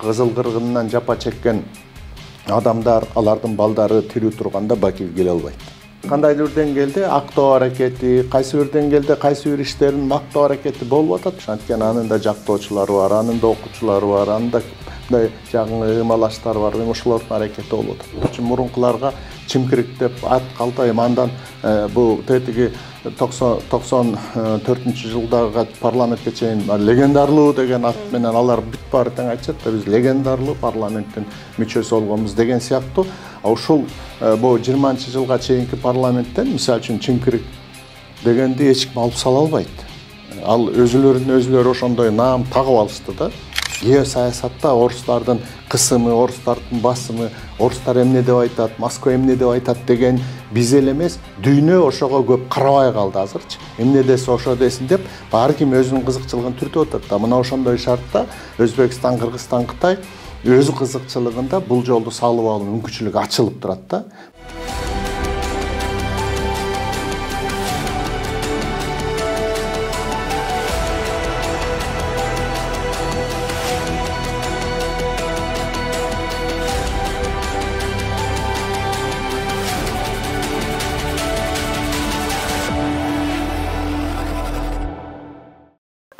кызыл кыргынынан жапа чеккен адамдар, алардын балдары тирүү турганда Бакиев келе албайт. Кандайдыр бир деңгээлде актоо аракети, кайсы бир деңгээлде кайсы бир иштерин мактоо аракети болуп атат. Анткени анын да жактоочулары бар, анын да окуучулары бар, анын да мындай жагыңы ымалаштар бар, ошолордун аракети болуп атат. Мурункуларга чимкириктеп ат калтайм, андан бул тетиги 94-жылдагы парламентке чейин легендарлуу деген ат менен алар бүт баары тең айтышат да, биз легендарлуу парламенттин мүчөсү болгонбуз деген сыяктуу. Ушул бу 20-жылга чейинки парламенттен мисалы үчүн чимкирик дегенди эч ким алып сала албайт. Ал өзүлөрүн ошондой наам тагып алышты да. Геосаясатта орустардын кысымы, орустардын басымы, орустар эмне деп айтат, Москва эмне деп айтат деген биз эле эмес, дүйнө ошого көп карабай калды азырчы. Эмне десе ошо десин деп, баары ким өзүнүн кызыкчылыгын түртүп атат да. Мына ошондой шартта Өзбекстан, Кыргызстан, Кытай өз кызыкчылыгында бул жолду салып алуу мүмкүнчүлүгү ачылып турат да.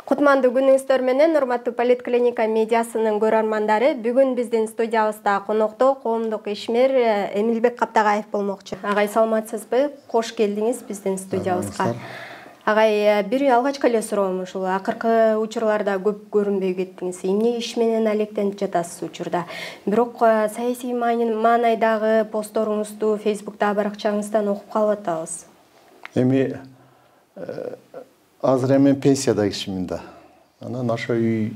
Кутмандуу күнүңүздөр менен, урматтуу Политклиника медиасынын көрөрмандары, бүгүн биздин студиябызда конокто коомдук ишмер Эмилбек Каптагаев болмокчу. Агай, саламатсызбы? Кош келдиңиз биздин студиябызга. Агай, бир алгачкы эле суроом ушул акыркы учурларда көп көрүнбөй кеттиңиз. Эмне иш менен алектенип жатасыз учурда? Бирок саясий маанайдагы постторуңузду Facebook'та баракчаңыздан окуп калып атабыз. Эми азыр эми пенсияда кишимин да. Анан ошо үй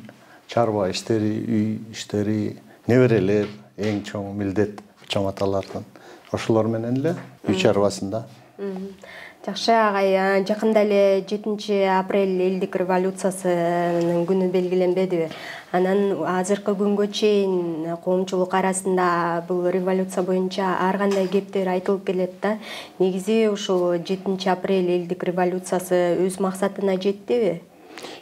чарба иштери, үй иштери, неберелер, эң чоң милдет чоң аталардын. Ошолор менен эле үй чарбасында. Жакшы, агай, жакында эле 7-апрель элдик революциясынын күнү белгиленбедиби? Анан азыркы күнгө чейин коомчулук арасында бул революция боюнча ар кандай кептер айтылып келет да. Негизи ушул 7-апрель элдик революциясы өз максатына жеттиби?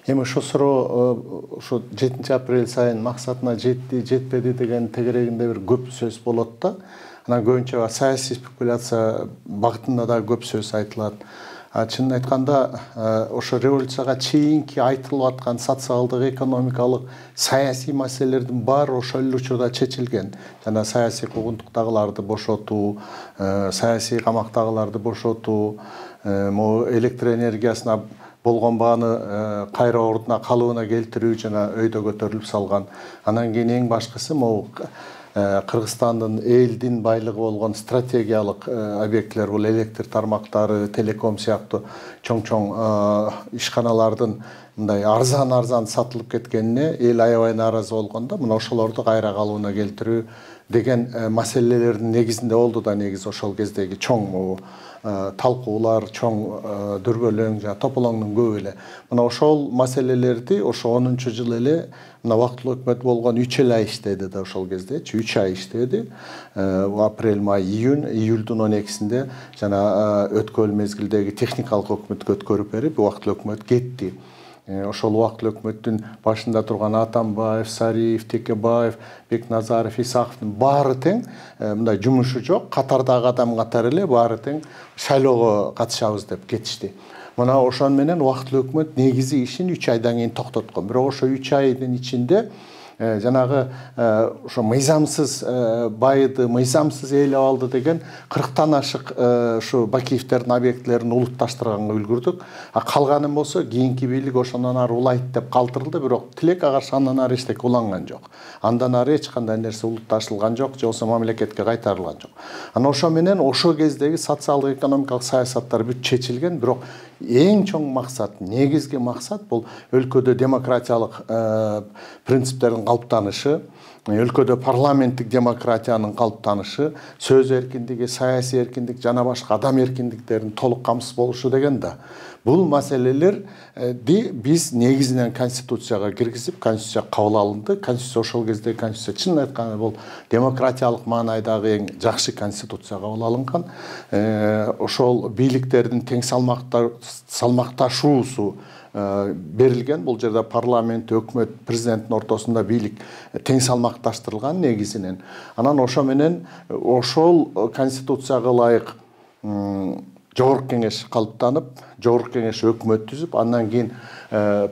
Эми ошо суроо ошо 7-апрель сайын максатына жетти, жетпеди деген тегерегинде бир көп сөз болот да. Анан көбүнчө саясий спекуляция багытында да көп сөз айтылат. Чынын айтканда, ошо революцияга чейинки айтылып аткан социалдык, экономикалык, саясий маселелердин баары ошол эле учурда чечилген. Жана саясий куугунтуктагыларды бошотуу, саясий камактагыларды бошотуу, электр энергиясына болгон бааны кайра ордуна калыбына келтирүү жана өйдө көтөрүлүп салган. Анан кийин эң башкысы могу Кыргызстандын элдин байлыгы болгон стратегиялык объекттер, бул электр тармактары, телеком сыяктуу чоң-чоң ишканалардын мындай арзан сатылып кеткенине эл аябай нааразы болгондо, мына ошолорду кайра калыбына келтирүү деген маселелердин негизинде болду да. Негизи ошол кездеги чоң талкуулар, чоң дүрбөлөң жана тополоңдун көбү эле. Мына ошол маселелерди ошо 10-жылы эле мына убактылуу өкмөт болгон 3 ай иштеди да ошол кезде. 3 ай иштеди. Апрель, май, июлдун 12-синде жана өткөл мезгилдеги техникалык өкмөткө өткөрүп берип, убактылуу өкмөт кетти. Ошол убактылуу өкмөттүн башында турган Атамбаев, Сариев, Текебаев, Бекназаров, Исаковдун баары тең мындай жумушу жок, катардагы адам катары эле баары тең шайлоого катышабыз деп кетишти. Мына ошон менен убактылуу өкмөт негизи ишин 3 айдан кийин токтоткон. Бирок ошо 3 айдын ичинде жанагы ошо мыйзамсыз байыды, мыйзамсыз ээлеп алды деген 40тан ашык ушу Бакиевтердин объектилерин улутташтырганга үлгүрдүк. Калганын болсо кийинки бийлик ошондон ары улайт деп калтырылды, бирок тилекке каршы андан ары эчтеке уланган жок. Андан ары эч кандай нерсе улутташылган жок, же болбосо мамлекетке кайтарылган жок. Анан ошо менен ошо кездеги социалдык экономикалык саясаттар бүт чечилген, бирок эң чоң максат, негизги максат бул өлкөдө демократиялык принциптердин калыптанышы, өлкөдө парламенттик демократиянын калыптанышы, сөз эркиндиги, саясий эркиндик жана башка адам эркиндиктеринин толук камсыз болушу деген да. Бул маселелерди биз негизинен конституцияга киргизип, конституция кабыл алынды. Конституция ошол кезде конституция чынын айтканда бул демократиялык маанайдагы эң жакшы конституция кабыл алынган. Ошол бийликтердин тең салмакташуусу берилген. Бул жерде парламент, өкмөт, президенттин ортосунда бийлик тең салмакташтырылган негизинен. Анан ошо менен ошол конституцияга ылайык Жогорку кеңеш калыптанып, Жогорку кеңеш өкмөт түзүп, андан кийин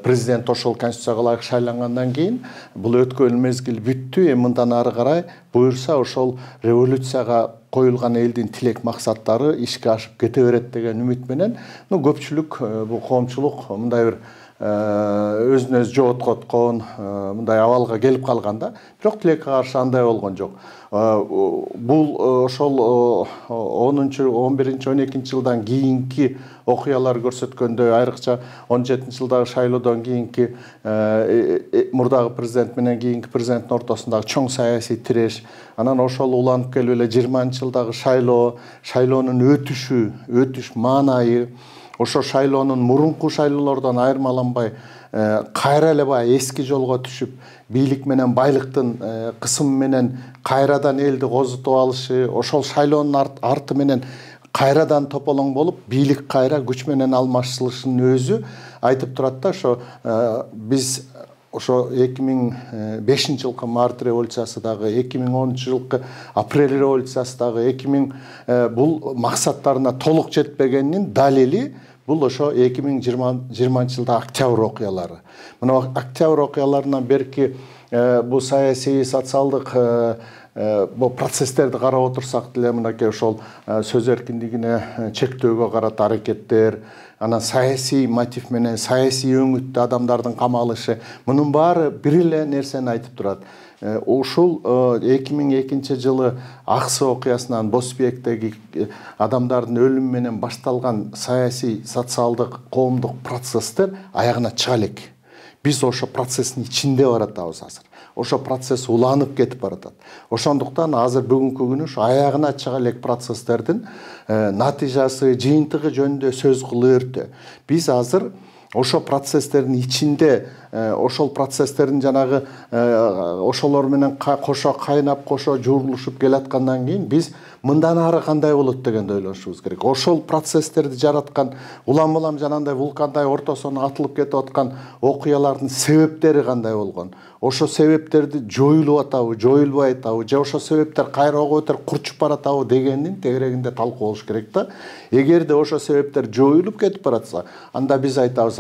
президент ошол конституцияга ылайык шайлангандан кийин бул өткөн мезгил бүттү. Эми мындан ары карай буюрса ошол революцияга коюлган элдин тилек максаттары ишке ашып кете берет деген үмүт менен көпчүлүк бул коомчулук мындай бир өзүнө өзү жооткоткон мындай абалга келип калган да. Бирок тилекке каршы андай болгон жок. Бул ошол 11-12 жылдан кийинки окуялар көрсөткөндөй, айрыкча 17 жылдагы шайлоодон кийинки мурдагы президент менен кийинки президенттин ортосундагы чоң саясий тиреш, анан ошол уланып келип эле 20 жылдагы шайлоонун өтүш маанайы, ошо шайлоонун мурунку шайлоолордон айырмаланбай кайра эле баягы эски жолго түшүп, бийлик менен байлыктын кысымы менен кайрадан элди козутуп алышы, ошол шайлоонун арты менен кайрадан тополоң болуп, бийлик кайра күч менен алмашылышынын өзү айтып турат да. Ошо биз ошо 2005 жылкы март революциясы дагы, 2010 жылкы апрель революциясы дагы, 2000 бул максаттарына толук жетпегенин далили бул ошо 2020 жылда октябрь окуялары. Мына октябрь окуяларынан берки бул саясий, социалдык бул процесстерди карап отурсак деле, мынакей ошол сөз эркиндигине чектөөгө карата аракеттер, анан саясий мотив менен саясий өңүттүү адамдардын камалышы, мунун баары бир эле нерсени айтып турат. Ушул 2002 жылы Аксы окуясынан Босбектеги адамдардын өлүмү менен башталган саясий, социалдык, коомдук процесстер аягына чыга элек. Биз ошо процесстин ичинде баратабыз азыр. Ошо процесс уланып кетип баратат. Ошондуктан азыр бүгүнкү күнү ушу аягына чыга элек процесстердин натыйжасы, жыйынтыгы жөнүндө сөз кылып биз азыр ошо процесстердин ичинде, ошол процесстердин жанагы ошолор менен кошо кайнап, кошо жуурулушуп келаткандан кийин биз мындан ары кандай болот дегенди ойлонушубуз керек. Ошол процесстерди жараткан, улам жанандай вулкандай ортосуна атылып кетип аткан окуялардын себептери кандай болгон? Ошо себептерди жоюлуп атабы, жоюлбай атабы, же ошо себептер кайрага өтөр курчуп баратабы дегендин тегерегинде талкуу болуш керек да. Эгерде ошо себептер жоюлуп кетип баратса, анда биз айтабыз,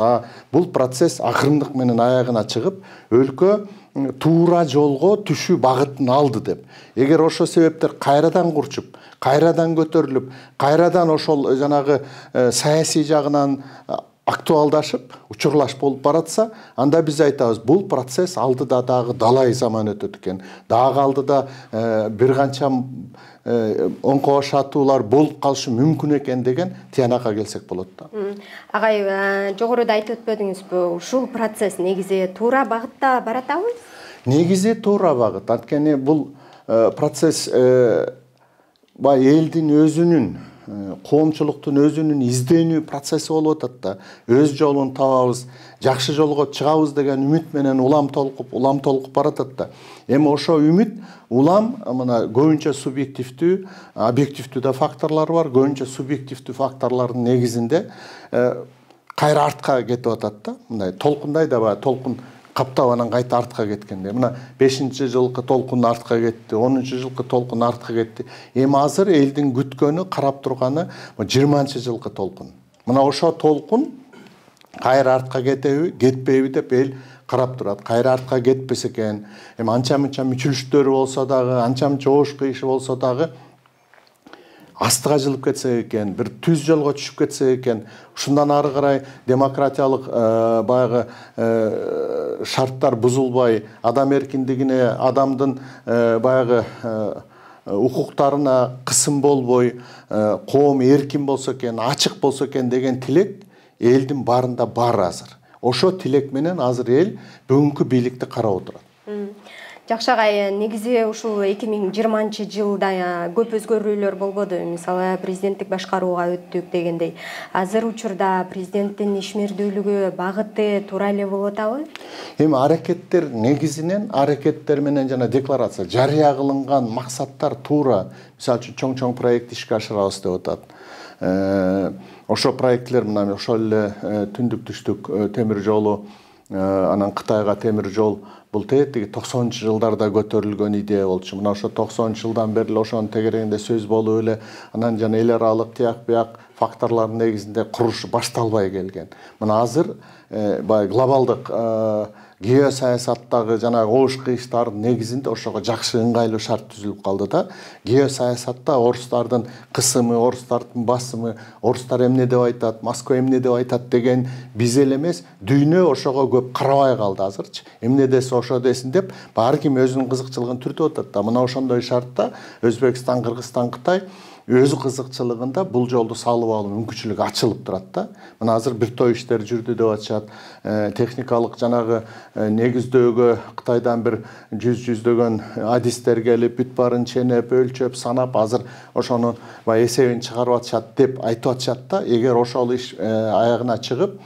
бул процесс акырындык менен аягына чыгып, өлкө туура жолго түшүү багытын алды деп. Эгер ошо себептер кайрадан курчуп, кайрадан көтөрүлүп, кайрадан ошол жанагы саясий жагынан актуалдашып, учурлаш болуп баратса, анда биз айтабыз, бул процесс алдыда дагы далай заман өтөт экен. Дагы алдыда бир канча оңко шатуулар болуп калышы мүмкүн экен деген тиянакка келсек болот да. Агай, жогоруда айтып өтпөдүңүзбү, ушул процесс негизи туура багытта баратабы? Негизи туура багыт. Анткени бул процесс элдин өзүнүн, коомчулуктун өзүнүн изденүү процесси болуп атат да. Өз жолун табабыз, жакшы жолго чыгабыз деген үмүт менен улам толкуп баратат да. Эми ошо үмүт улам мына көбүнчө субъективдүү, объективдүү да факторлор бар. Көбүнчө субъективдүү факторлордун негизинде кайра артка кетип атат да. Мындай толкундай да бар, толкун каптап анан кайта артка кеткенде. Мына 5-жылкы толкун артка кетти, 10-жылкы толкун артка кетти. Эми азыр элдин күткөнү, карап турганы 20-жылкы толкун. Мына ошо толкун кайра артка кетеби, кетпейби деп эл карап турат. Кайра артка кетпесе экен, эми анча-мынча мүчүлүштөрү болсо дагы, анча-мынча оош кыйышы болсо дагы астыга жылып кетсе экен, бир түз жолго түшүп кетсе экен, ушундан ары карай демократиялык баягы шарттар бузулбай, адам эркиндигине, адамдын баягы укуктарына кысым болбой, коом эркин болсо экен, ачык болсо экен деген тилек элдин баарында бар азыр. Ошо тилек менен азыр эл бүгүнкү бийликти карап отурат. Жакшы агай, негизи ушул 2020 жылда көп өзгөрүүлөр болбоду. Мисалы, президенттик башкарууга өттүк дегендей. Азыр учурда президенттин ишмердүүлүгү, багыты туура эле болуп атабы? Эми аракеттер негизинен аракеттер менен жана декларация жарыя кылынган максаттар туура. Мисалы үчүн чоң проект ишке ашырабыз деп атат. ошо проектлер мына ошол эле түндүк түштүк темир жолу, анан Кытайга темир жол бул тетиги 90-жылдарда көтөрүлгөн идея болчу. Мына ошо 90-жылдан бери эле ошонун тегерегинде сөз болуп эле, анан жана эл аралык тияк бияк факторлордун негизинде куруш башталбай келген. Мына азыр баягы глобалдык геосаясаттагы жанагы оош кыйыштардын негизинде ошого жакшы ыңгайлуу шарт түзүлүп калды да. Геосаясатта орустардын кысымы, орустардын басымы, орустар эмне деп айтат, Москва эмне деп айтат деген биз эле эмес, дүйнө ошого көп карабай калды азырчы. Эмне десе ошо десин деп, ар ким өзүнүн кызыкчылыгын түртүп атат да. Мына ошондой шартта Өзбекстан, Кыргызстан, Кытай өз кызыкчылыгында бул жолду салып алуу мүмкүнчүлүгү ачылып турат да. Мына азыр бир топ иштер жүрдү деп атышат. Техникалык жанагы негиздөөгө Кытайдан бир жүздөгөн адистер келип, бүт баарын ченеп, өлчөп, санап, азыр ошонун эсебин чыгарып атышат деп айтып атышат да. Эгер ошол иш аягына чыгып,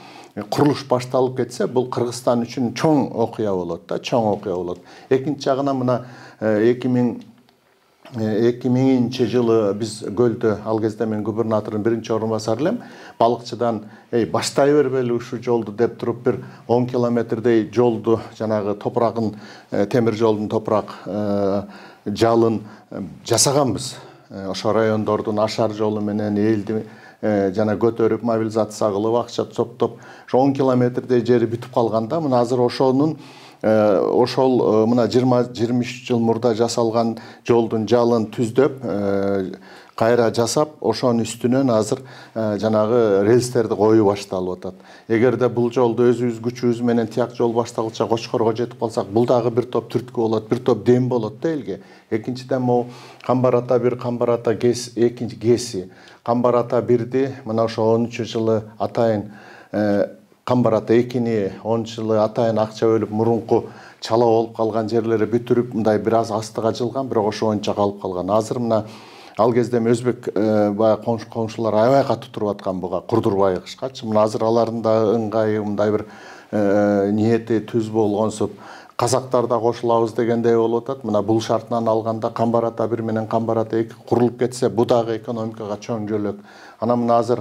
курулуш башталып кетсе, бул Кыргызстан үчүн чоң окуя болот да, чоң окуя болот. Экинчи жагынан мына 2000 жылы биз көлдө, ал кезде мен губернатордун биринчи орун басары элем, балыкчыдан баштай бербели ушу жолду деп туруп бир 10 километрдей жолду, жанагы топурагын, темир жолдун топурак жалын жасаганбыз. Ошо райондордун ашар жолу менен элди жана көтөрүп, мобилизация кылып, акча топтоп, 10 километрдей жери бүтүп калганда, мына азыр ошол мына 20-23 жыл мурда жасалган жолдун жалын түздөп, кайра жасап, ошонун үстүнөн азыр жанагы рельстерди коюу башталып атат. Эгерде бул жолду өзүбүз күчүбүз менен тияк жол башталгыча Кочкорго жетип калсак, бул дагы бир топ түрткү болот, бир топ дем болот да элге. Экинчиден могу Камбар ата 1, Камбар ата экинчи ГЭСи, Камбар ата 1ди мына ошо 13-жылы атайын, Камбар ата 2-ни 10-жылы атайын акча бөлүп, мурунку чала болуп калган жерлери бүтүрүп, мындай бир аз астыга жылган, бирок ошо боюнча калып калган. Азыр мына ал кезде өзбек баягы коңшулар аябай катуу туруп аткан буга курдурбай кышкачы. Мына азыр алардын да ыңгайы, мындай бир ниети түз болгонсуп, казактар да кошулабыз дегендей болуп атат. Мына бул шартынан алганда Камбар ата 1 менен Камбар ата 2 курулуп кетсе, бу дагы экономикага чоң жөлөк. Анан мына азыр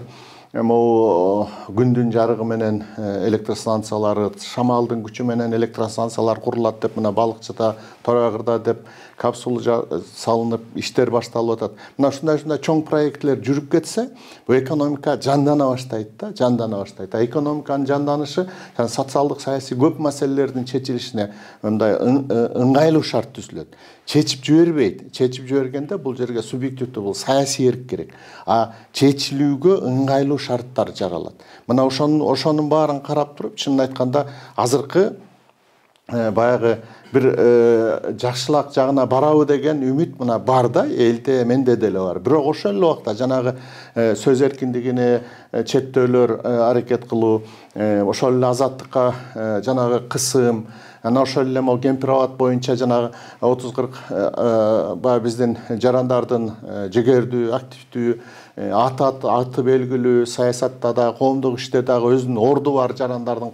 күндүн жарыгы менен электростанциялары, шамалдын күчү менен электростанциялар курулат деп, мына балыкчыда, Торайгырда деп капсула салынып, иштер башталып атат. Мына ушундай чоң проектлер жүрүп кетсе, бу экономика жандана баштайт да, жандана баштайт. Экономиканын жанданышы, социалдык, саясий көп маселелердин чечилишине мындай ыңгайлуу шарт түзүлөт. Чечип жибербейт. Чечип жибергенде бул жерге субъективдүү, бул саясий эрк керек. А чечилүүгө ыңгайлуу шарттар жаралат. Мына ошонун баарын карап туруп, чынын айтканда азыркы баягы бир жакшылак жагына барабы деген үмүт мына бар да, элде, менде деле бар. Бирок ошол эле убакта жанагы сөз эркиндигине чектөөлөр аракет кылуу, ошол эле азаттыкка жанагы кысым, ана ошол эле могу кемпирабад боюнча жанагы 30-40 баягы биздин жарандардын жегердүү, активдүү, аты белгилүү, саясатта да, коомдук иште дагы өзүнүн орду бар жарандардын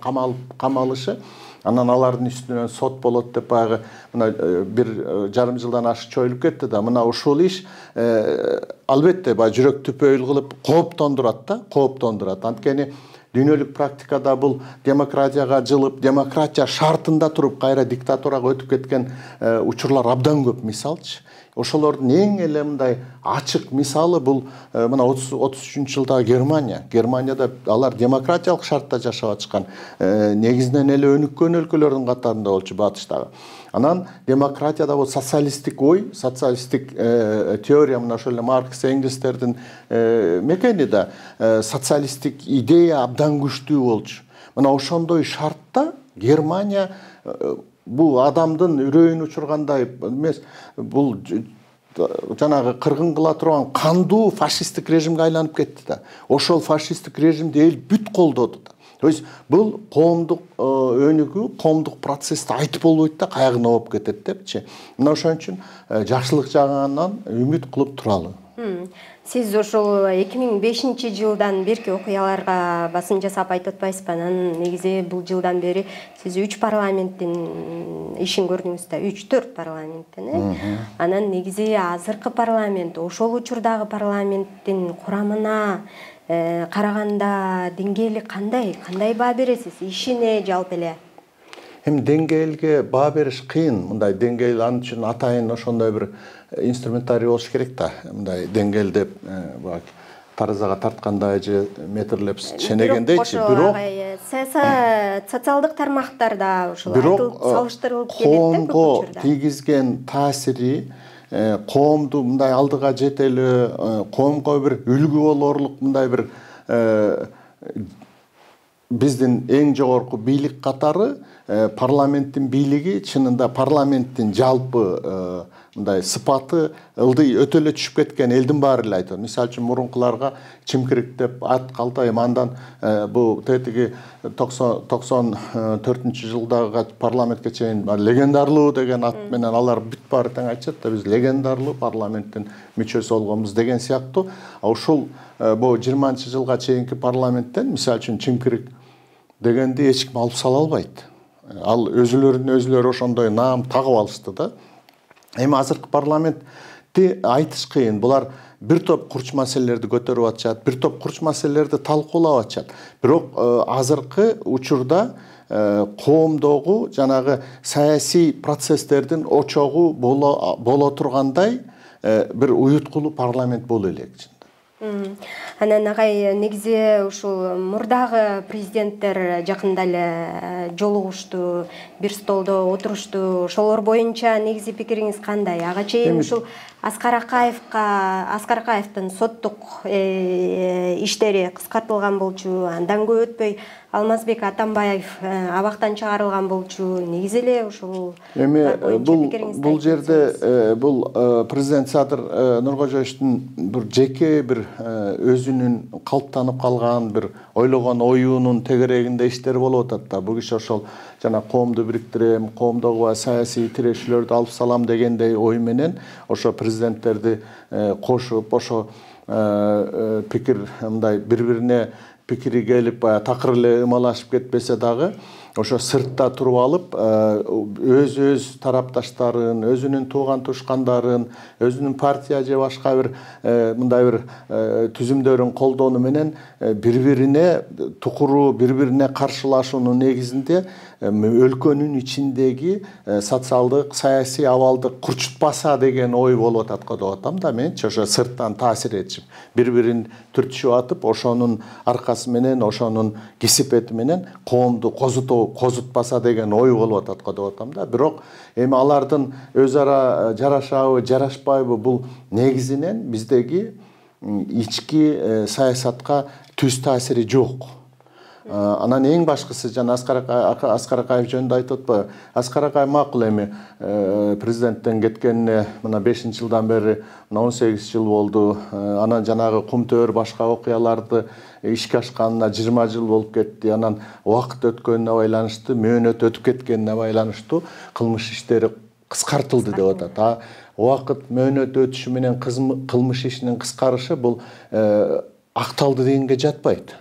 камалышы, анан алардын үстүнөн сот болот деп баягы мына 1,5 жылдан ашык чоюлуп кетти да. Мына ушул иш албетте баягы жүрөк түпөйүл кылып кооптондурат да, кооптондурат. Анткени дүйнөлүк практикада бул демократияга жылып, демократия шартында туруп кайра диктатурага өтүп кеткен учурлар абдан көп, мисалчы. Ошолордун эң эле мындай ачык мисалы бул мына 33-жылдагы Германия. Германияда алар демократиялык шартта жашап атышкан, негизинен эле өнүккөн өлкөлөрдүн катарында болчу батыштагы. Анан демократияда бул социалисттик ой, социалисттик теория, мына ошол эле Маркс, Энгельстердин мекени да, социалисттик идея абдан күчтүү болчу. Мына ошондой шартта Германия бул адамдын үрөйүн учургандай эмес, бул жанагы кыргын кыла турган кандуу фашисттик режимге айланып кетти да. Ошол фашисттик режимди эл бүт колдоду да. То есть бул коомдук өнүгүү, коомдук процессти айтып болбойт да, кайгына болуп кетет депчи. Мына ошон үчүн жакшылык жагынан үмүт кылып туралы. Сиз ошол 2005-жылдан берки окуяларга басым жасап айтып атпайсызбы? Анан негизи бул жылдан бери сиз 3 парламенттин ишин көрдүңүз да, 3-4 парламенттин. Анан негизи азыркы парламент, ошол учурдагы парламенттин курамына караганда деңгээли кандай баа бересиз ишине жалпы эле? Hem деңгээлге баа бериш кыйын. Мындай деңгээл ан үчүн атайын ошондой бир инструментарий болуш керек да. Мындай деңгээл деп таразага тарткандай же метрлеп ченегендейчи. Бирок социалдык тармактарда ушул айтылып салыштырылып келет да көп учурда. Тийгизген таасири коомду мындай алдыга жетелөө, коомго бир үлгү болорлук мындай бир биздин эң жогорку бийлик катары парламенттин бийлиги, чынында парламенттин жалпы мындай сыпаты ылдый өтөлө түшүп кеткен элдин баары эле айтат. Мисалы үчүн мурункуларга чимкирик деп ат калтайм, андан бул тетиги 94-жылдагы парламентке чейин легендарлуу деген ат менен алар бүт баары тең айтышат да, биз легендарлуу парламенттин мүчөсү болгонбуз деген сыяктуу. Ушул бул 20-жылга чейинки парламенттен мисалы үчүн чимкирик дегенди эч ким алып сала албайт. Ал өзүлөрүн ошондой наам тагып алышты да. Эми азыркы парламентти айтыш кыйын. Булар бир топ курч маселелерди көтөрүп атышат, бир топ курч маселелерди талкуулап атышат. Бирок азыркы учурда коомдогу жанагы саясий процесстердин очогу боло тургандай бир уюткулуу парламент боло элек. Анан агай негизи ушул мурдагы президенттер жакында эле жолугушту, бир столдо отурушту. Ошолор боюнча негизи пикириңиз кандай? Ага чейин ушул Аскар Акаевдин соттук иштери кыскартылган болчу. Андан көп өтпөй Алмазбек Атамбаев абактан чыгарылган болчу. Негизи эле ушул бул жерде бул президент Садыр Нуркожоевичтин бир жеке бир өзүнүн калыптанып калган бир ойлогон оюунун тегерегинде иштер болуп атат да. Бул киши ошол жана коомду бириктирем, коомдогу саясий тирешүүлөрдү алып салам дегендей ой менен ошо президенттерди кошуп, ошо пикир мындай бири-бирине пикири келип такыр эле ымалашып кетпесе дагы ошо сыртта туруп алып өз тарапташтарын, өзүнүн тууган тушкандарын, өзүнүн партия же башка бир мындай бир түзүмдөрүн колдонуу менен бири-бирине тукуруу, бири-бирине каршылашуунун негизинде өлкөнүн ичиндеги социалдык, саясий абалды курчутпаса деген ой болуп атат го деп атам да менчи. Ошо сырттан таасир этишип, бири-бирин түртүшүп атып, ошонун аркасы менен, ошонун кесипети менен коомду козутпаса деген ой болуп атат го деп атам да. Бирок эми алардын өз ара жарашабы, жарашпайбы бул негизинен биздеги ички саясатка түз таасири жок. Анан эң башкысы жана Аскар Акаев жөнүндө айтып атпайбы? Аскар Акаев макул эми президенттен кеткенине мына 5-жылдан бери 18 жыл болду. Анан жанагы Кумтөр башка окуяларды ишке ашканына 20 жыл болуп кетти. Анан убакыт өткөнүнө байланыштуу, мөөнөт өтүп кеткенине байланыштуу кылмыш иштери кыскартылды деп атат. Убакыт мөөнөт өтүшү менен кылмыш ишинин кыскарышы бул акталды дегенге жатпайт.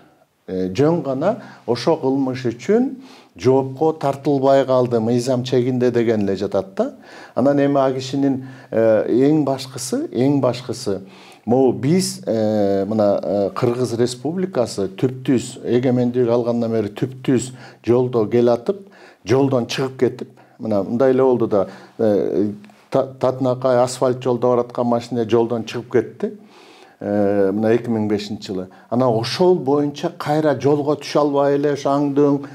Жөн гана ошо кылмыш үчүн жоопко тартылбай калды, мыйзам чегинде деген эле жатат да. Анан эми а кишинин эң башкысы могу биз мына Кыргыз Республикасы түптүз эгемендик алгандан бери түптүз жолдо келатып, жолдон чыгып кетип, мына мындай эле болду да, Татынакай асфальт жолдо бараткан машина жолдон чыгып кетти. Мына 2005-жылы. Ана ошол боюнча кайра жолго түшө албай эле ошоңдун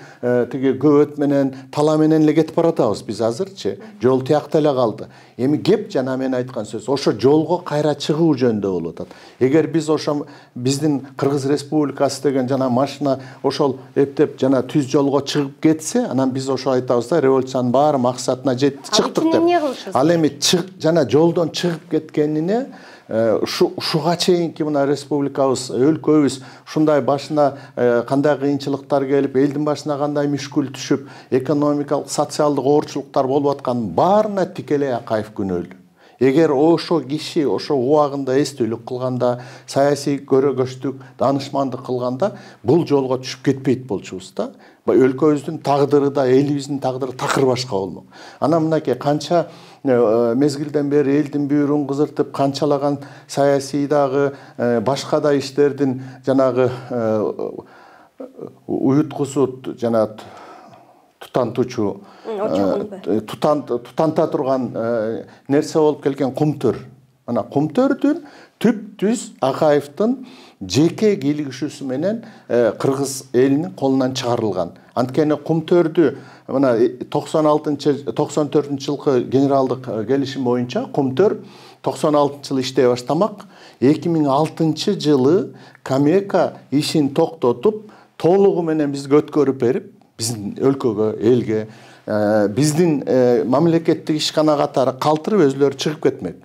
тиги көбөт менен тала менен эле кетип баратабыз биз азырчы. Жол тиякта эле калды. Эми кеп жана мен айткан сөз ошо жолго кайра чыгуу жөнүндө болуп атат. Эгер биз ошо биздин Кыргыз Республикасы деген жана машина ошол эптеп жана түз жолго чыгып кетсе, анан биз ошо айтабыз да, революциянын баары максатына жетти, чыктык деп. Ал эми жана жолдон чыгып кеткенине ушуга чейинки мына республикабыз, өлкөбүз ушундай башына кандай кыйынчылыктар келип, элдин башына кандай мүшкүл түшүп, экономикалык, социалдык оорчулуктар болуп аткан баарына тикелей Акаев күнөөлүү. Эгер ошо киши ошо убагында эстүүлүк кылганда, саясий көрөгөчтүк, данышмандык кылганда бул жолго түшүп кетпейт болчубуз да. Өлкөбүздүн тагдыры да, элибиздин тагдыры такыр башка болмок. Анан мынакей канча мезгилден бери элдин бүйүрүн кызыртып канчалаган саясий дагы башка да иштердин жанагы уюткусу жана тутантуучу тутанта турган нерсе болуп келген кумтөр. Ана кумтөрдүн түп-түз Акаевдин жеке кийлигишүүсү менен кыргыз элинин колунан чыгарылган. Анткени кумтөрдү мына 94-жылкы генералдык келишим боюнча кумтөр 96-жылы иштей баштамак. 2006-жылы Камека ишин токтотуп, толугу менен бизге өткөрүп берип, биздин өлкөгө, элге, биздин мамлекеттик ишкана катары калтырып өзүлөрү чыгып кетмек.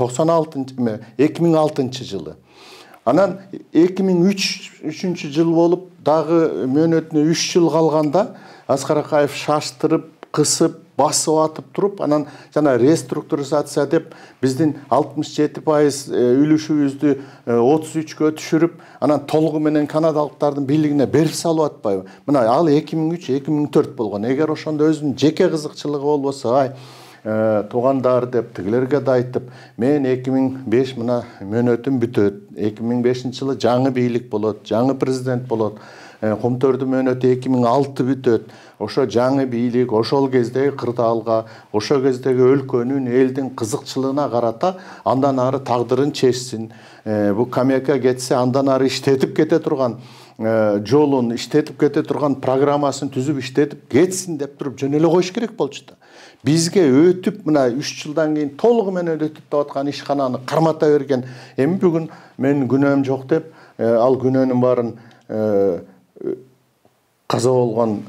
2006-жылы. Анан 2003-жыл болуп, дагы мөөнөтүнө 3 жыл калганда Аскар Акаев шаштырып, кысып, басып атып туруп, анан жана реструктуризация деп биздин 67% үлүшүбүздү 33-кө түшүрүп, анан толугу менен канадалыктардын бийлигине берип салып атпайбы? Мына ал 2003-2004 болгон. Эгер ошондо өзүнүн жеке кызыкчылыгы болбосо, туугандар деп тигилерге да айтып, мен 2005 мына мөөнөтүм бүтөт. 2005-жылы жаңы бийлик болот, жаңы президент болот. Кумтөрдүн мөөнөтү 2006 бүтөт. Ошо жаңы бийлик, ошол кездеги кырдаалга, ошол кездеги өлкөнүн, элдин кызыкчылыгына карата андан ары тагдырын чечсин. Бу Камека кетсе андан ары иштетип кете турган жолун, иштетип кете турган программасын түзүп иштетип кетсин деп туруп жөн эле коюш керек болчу да. Бизге өтүп мына 3 жылдан кийин толугу менен өтүп деп аткан ишкананы кармата берген. Эми бүгүн мен күнөөм жок деп, ал күнөөнүн баарын каза болгон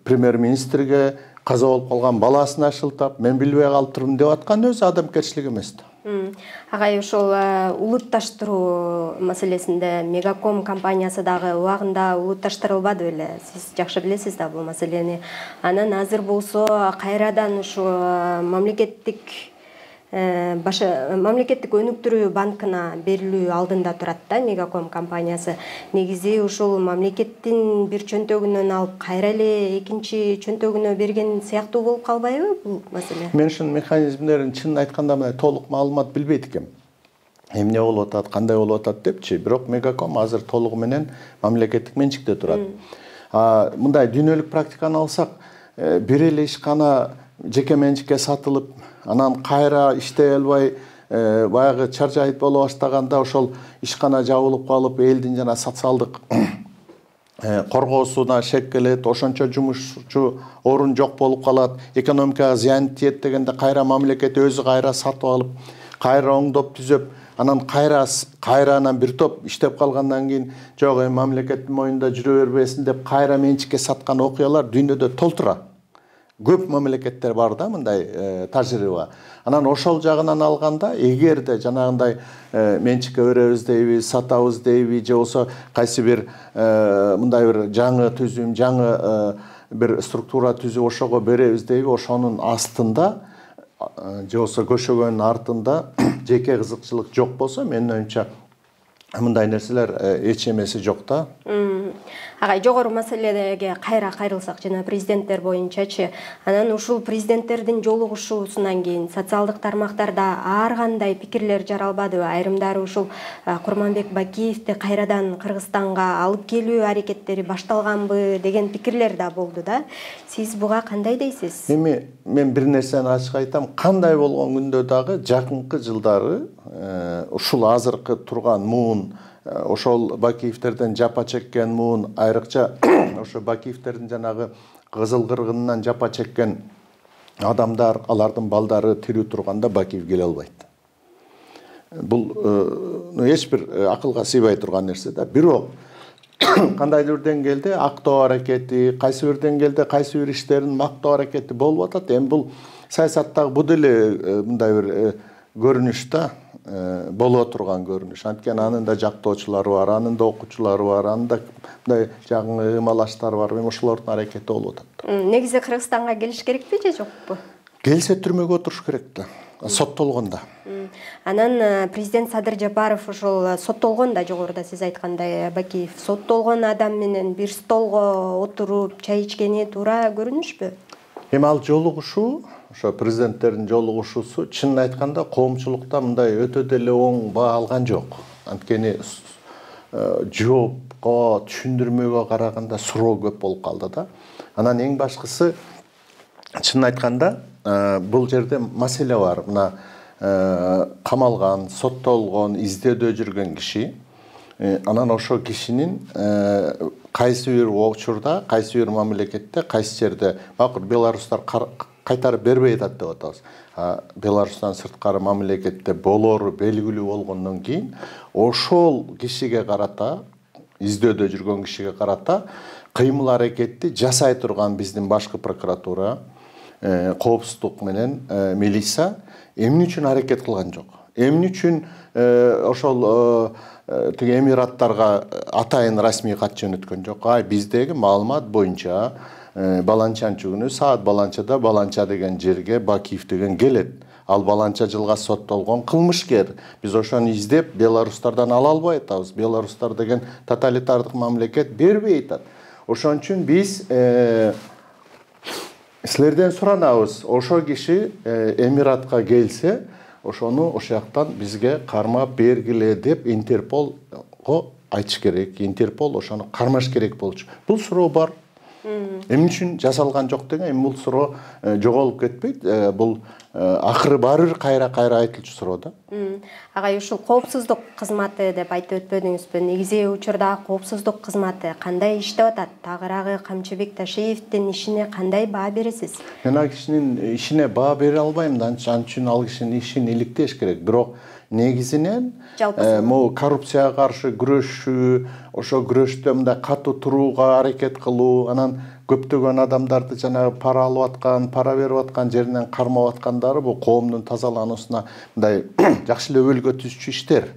премьер-министрге, каза болуп калган баласына шылтап, мен билбей калыптырмын деп аткан өзү адамгерчилик эмес да. Агай, ошол улутташтыруу маселесинде Мегаком компаниясы дагы убагында улутташтырылбады беле? Сиз жакшы билесиз да бул маселени. Анан азыр болсо кайрадан ушу мамлекеттик өнүктүрүү банкына берилүү алдында турат да Мегаком компаниясы. Негизи ушул мамлекеттин бир чөнтөгүнөн алып кайра эле экинчи чөнтөгүнө берген сыяктуу болуп калбайбы бул маселе? Мен ушун механизмдерин чынын айтканда толук маалымат билбейт экенмин. Эмне болуп атат, кандай болуп атат депчи. Бирок Мегаком азыр толугу менен мамлекеттик менчикте турат. Мындай дүйнөлүк практиканы алсак, бир эле ишкана жеке менчикке сатылып, анан кайра иштей албай, баягы чаржайып боло баштаганда ошол ишкана жабылып калып, элдин жана социалдык коргоосуна шек келет, ошончо жумушчу орун жок болуп калат, экономикага зыян тиет дегенде кайра мамлекет өзү кайра сатып алып, кайра оңдоп түзөп, анан кайранан бир топ иштеп калгандан кийин жок эми мамлекеттин моюнда жүрө бербесин деп кайра менчикке саткан окуялар дүйнөдө толтура. Көп мамлекеттер бар да мындай тажрыйба. Анан ошол жагынан алганда, эгерде жанагындай менчикке беребиз дейби, сатабыз дейби, же болсо кайсы бир мындай бир жаңы түзүм, жаңы бир структура түзүп ошого беребиз дейби, ошонун астында же болсо көшөгөнүн артында жеке кызыкчылык жок болсо, менин оюмча мындай нерселер эч эмеси жок да. Агай, жогору маселеге кайра кайрылсак, жана президенттер боюнчачы, анан ушул президенттердин жолугушуусунан кийин социалдык тармактарда ар кандай пикирлер жаралбадыбы? Айрымдары ушул Курманбек Бакиевди кайрадан Кыргызстанга алып келүү аракеттери башталганбы деген пикирлер да болду да. Сиз буга кандай дейсиз? Эми мен бир нерсени ачык айтам, кандай болгон күндө дагы жакынкы жылдары ушул азыркы турган муун, ошол Бакиевтерден жапа чеккен муун, айрыкча ошо Бакиевтердин жанагы кызыл кыргынынан жапа чеккен адамдар, алардын балдары тирүү турганда Бакиев келе албайт. Бул эч бир акылга сыйбай турган нерсе да. Бирок кандайдыр бир деңгээлде актоо аракети, кайсы бир деңгээлде кайсы бир иштерин мактоо аракети болуп атат. Эми бул саясаттагы бул деле мындай бир көрүнүш да, боло турган көрүнүш. Анткени анын да жактоочулары бар, анын да окуучулары бар, анын да мындай жаңы ымалаштары бар. Эми ошолордун аракети болуп атат. Негизи Кыргызстанга келиш керекпи же жокпу? Келсе түрмөгө отуруш керек да. Соттолгонда. Анан президент Садыр Жапаров ошол соттолгон да, жогоруда сиз айткандай Бакиев соттолгон адам менен бир столго отуруп чай ичкени туура көрүнүшпү? Эми ал жолугушуу ошо президенттердин жолугушуусу чынын айтканда коомчулукта мындай өтө деле оң баа алган жок. Анткени жоопко, түшүндүрмөгө караганда суроо көп болуп калды да. Анан эң башкысы чынын айтканда бул жерде маселе бар. Мына камалган, соттолгон, издөөдө жүргөн киши, анан ошо кишинин кайсы бир учурда, кайсы бир мамлекетте, кайсы жерде бакыр беларустар кайтарып бербей атат деп атабыз. Беларустан сырткары мамлекетте болору белгилүү болгондон кийин ошол кишиге карата, издөөдө жүргөн кишиге карата кыймыл аракетти жасай турган биздин башкы прокуратура, коопсуздук менен милиция эмне үчүн аракет кылган жок? Эмне үчүн ошол тиги эмираттарга атайын расмий кат жөнөткөн жок? Биздеги маалымат боюнча баланчанчы күнү саат баланчада баланча деген жерге Бакиев деген келет. Ал баланча жылга соттолгон кылмышкер. Биз ошону издеп беларустардан ала албай атабыз. Беларустар деген тоталитардык мамлекет бербей атат. Ошон үчүн биз силерден суранабыз. Ошо киши эмиратка келсе, ошону ошол жактан бизге кармап бергиле деп Интерполго айтыш керек. Интерпол ошону кармаш керек болчу. Бул суроо бар. Эмне үчүн жасалган жок деген бул суроо жоголуп кетпейт. Бул акыры баары кайра айтылчу суроо да. Агай, ушул коопсуздук кызматы деп айтып өтпөдүңүзбү? Негизи учурда коопсуздук кызматы кандай иштеп атат? Тагыраагы Камчыбек Ташиевдин ишине кандай баа бересиз? Мен ал кишинин ишине баа бере албайм да, анчын ал кишинин ишин иликтеш керек. Бирок негизинен могу коррупцияга каршы күрөшүү, ошо күрөштө мындай катуу турууга аракет кылуу, анан көптөгөн адамдарды жанагы пара алып аткан, пара берип аткан жеринен кармап аткандары бул коомдун тазалануусуна мындай жакшы эле өбөлгө түзчү иштер.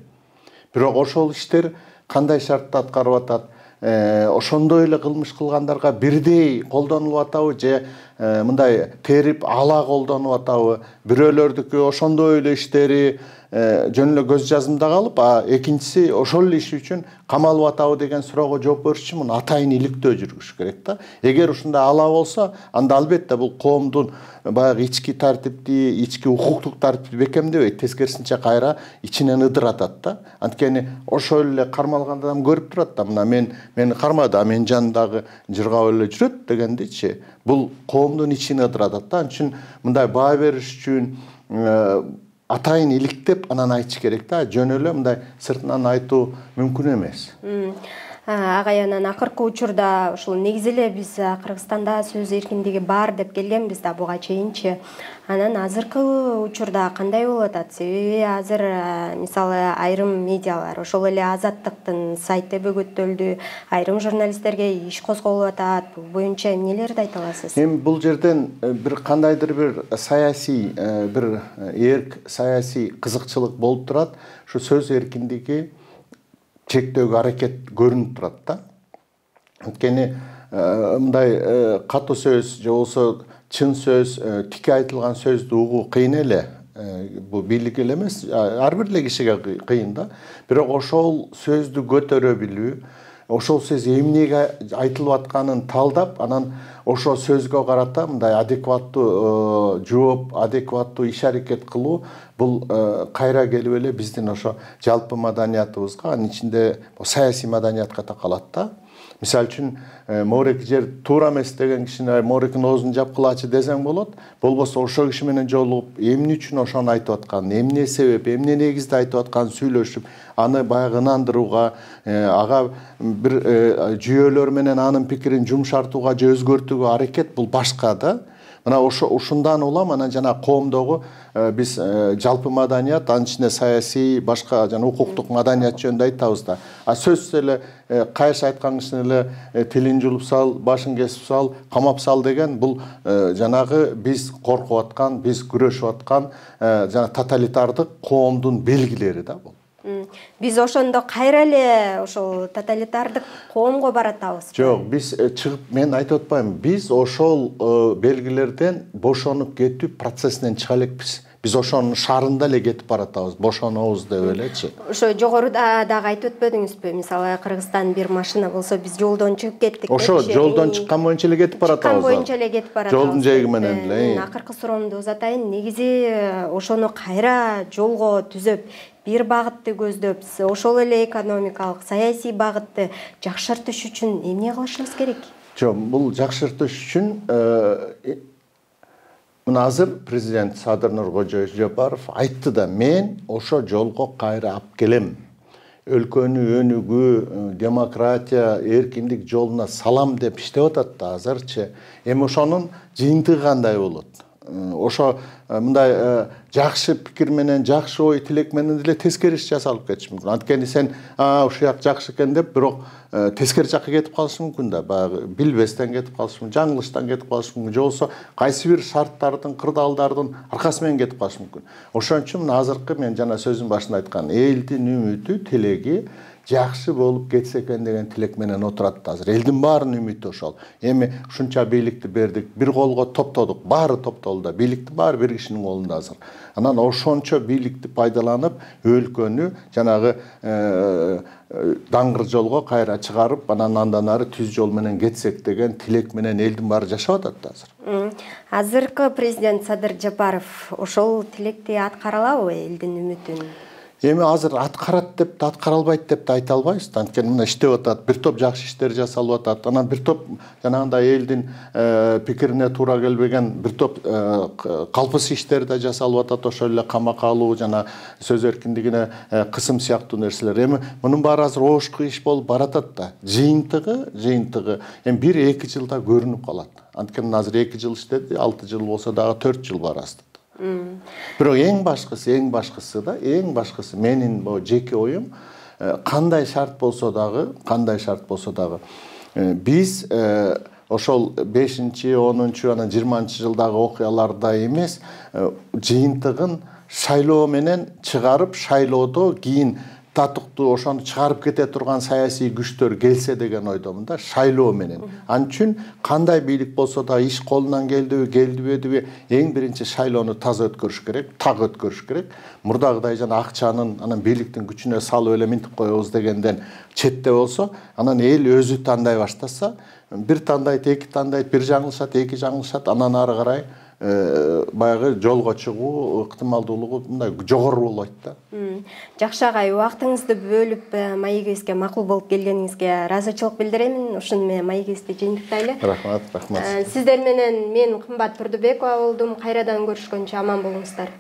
Бирок ошол иштер кандай шартта аткарып атат? Ошондой эле кылмыш кылгандарга бирдей колдонулуп атабы же мындай терип ала колдонуп атабы? Бирөөлөрдүкү ошондой эле иштери жөн эле көз жазымда калып, экинчиси ошол эле иш үчүн камалып атабы деген суроого жооп бериш үчүн муну атайын иликтөө жүргүш керек да. Эгер ушундай ала болсо, анда албетте бул коомдун баягы ички тартипти, ички укуктук тартипти бекемдебейт, тескерисинче кайра ичинен ыдыратат да. Анткени ошол эле кармалган адам көрүп турат да, мына мени кармады, менин жанымдагы жыргап эле жүрөт дегендичи. Бул коомдун ичин ыдыратат да. Анын үчүн мындай баа бериш үчүн атайын иликтеп анан айтыш керек да. Жөн эле мындай сыртынан айтуу мүмкүн эмес. Агай, анан акыркы учурда ушул негизи эле биз Кыргызстанда сөз эркиндиги бар деп келгенбиз да буга чейинчи. Анан азыркы учурда кандай болуп атат? Себеби азыр мисалы айрым медиалар, ошол эле Азаттыктын сайты бөгөттөлдү, айрым журналисттерге иш козголуп атат. Бул боюнча эмнелерди айта аласыз? Эми бул жерден бир кандайдыр бир саясий бир саясий кызыкчылык болуп турат. Ушу сөз эркиндиги чектөөгө аракет көрүнүп турат да. Анткени мындай катуу сөз же болбосо чын сөз, тики айтылган сөздү угуу кыйын эле. Бул бийлик эле эмес, ар бир эле кишиге кыйын да. Бирок ошол сөздү көтөрө билүү, ошол сөз эмнеге айтылып атканын талдап, анан ошол сөзгө карата мындай адекваттуу жооп, адекваттуу иш аракет кылуу, бул кайра келип эле биздин ошо жалпы маданиятыбызга, анын ичинде саясий маданиятка такалат да. Мисалы үчүн Моорек жер туура эмес деген кишине Мооректин оозун жапкылачы десең болот. Болбосо ошол киши менен жолугуп, эмне үчүн ошону айтып атканын, эмне себеп, эмне негизде айтып атканын сүйлөшүп, аны баягы ынандырууга, ага бир жүйөлөр менен анын пикирин жумшартууга же өзгөртүүгө аракет бул башка да. Мына ушундан улам анан жана коомдогу биз жалпы маданият, анын ичинде саясий, башка жана укуктук маданият жөнүндө айтабыз да. Сөзсүз эле кайшы айткан кишини эле тилин жулуп сал, башын кесип сал, камап сал деген бул жанагы биз коркуп аткан, биз күрөшүп аткан жана тоталитардык коомдун белгилери да бул. Биз ошондо кайра эле ошол тоталитардык коомго баратабыз. Жок, биз чыгып, мен айтып атпайм, биз ошол белгилерден бошонуп кетүү процессинен чыга элекпиз. Биз ошонун шарында эле кетип баратабыз, бошонобуз деп элечи. Ошо жогоруда дагы айтып өтпөдүңүзбү? Мисалы Кыргызстан бир машина болсо биз жолдон чыгып кеттик. Ошо жолдон чыккан боюнча эле кетип баратабыз. Чыккан боюнча эле кетип баратабыз. Жолдун жээги менен эле. Акыркы суроомду узатайын. Негизи ошону кайра жолго түзөп, бир багытты көздөп, ошол эле экономикалык, саясий багытты жакшыртыш үчүн эмне кылышыбыз керек? Жок, бул жакшыртыш үчүн мына азыр президент Садыр Нуркожоевич Жапаров айтты да, мен ошо жолго кайра алып келем. Өлкөнү өнүгүү, демократия, эркиндик жолуна салам деп иштеп атат да азырчы. Эми ошонун жыйынтыгы кандай болот? Ошо мындай жакшы пикир менен, жакшы ой тилек менен деле тескери иш жасалып кетиши мүмкүн. Анткени сен ушул жак жакшы экен деп, бирок тескери жакка кетип калышы мүмкүн да, баягы билбестен кетип калышы мүмкүн, жаңылыштан кетип калышы мүмкүн, же болбосо кайсы бир шарттардын, кырдаалдардын аркасы менен кетип калышы мүмкүн. Ошон үчүн мына азыркы мен жана сөзүм башында айткан элдин үмүтү, тилеги жакшы болуп кетсе экен деген тилек менен отурат азыр. Элдин баарынын үмүтү ошол. Эми ушунча бийликти бердик, бир колго топтодук, баары топтолду. Бийликтин баары бир кишинин колунда азыр. Анан ошончо бийликти пайдаланып, өлкөнү жанагы даңгыр жолго кайра чыгарып, андан ары түз жол менен кетсек деген тилек менен элдин баары жашап атат азыр. Азыркы президент Садыр Жапаров ошол тилекти аткара алабы, элдин үмүтүн? Эми азыр аткарат деп да, аткара албайт деп да айта албайбыз. Анткени мына иштеп атат, бир топ жакшы иштер жасалып атат. Анан бир топ жанагындай элдин пикирине туура келбеген бир топ калпыс иштер да жасалып атат. Ошол эле камакка алуу, жана сөз эркиндигине кысым сыяктуу нерселер. Эми мунун баары азыр оошку иш болуп баратат да. Жыйынтыгы эми 1-2 жылда көрүнүп калат. Анткени азыр 2 жыл иштеди, 6 жыл болсо дагы 4 жыл бар аста. Бирок эң башкысы менин бу жеке оюм, кандай шарт болсо дагы биз ошол 5-10, анан 20 жылдагы окуяларда эмес, жыйынтыгын шайлоо менен чыгарып, шайлоодо кийин татыктуу ошону чыгарып кете турган саясий күчтөр келсе деген ойдомун да, шайлоо менен. Ал үчүн кандай бийлик болсо да иш колунан келдиби, эң биринчи шайлоону таза өткөрүш керек, так өткөрүш керек. Мурдагыдай жана акчанын, анан бийликтин күчүнө салып эле минтип коебуз дегенден четте болсо, анан эл өзү тандай баштаса, бир тандайт, эки тандайт, бир жаңылышат, эки жаңылышат, анан ары карай баягы жолго чыгуу ыктымалдуулугу мындай жогору болот да. Жакшы агай, убактыңызды бөлүп маегибизге макул болуп келгениңизге ыраазычылык билдирем. Ушуну менен маегибизди жыйынтыктайлы. Рахмат. Сиздер менен мен Кымбат Турдубекова болдум. Кайрадан көрүшкөнчө аман болуңуздар.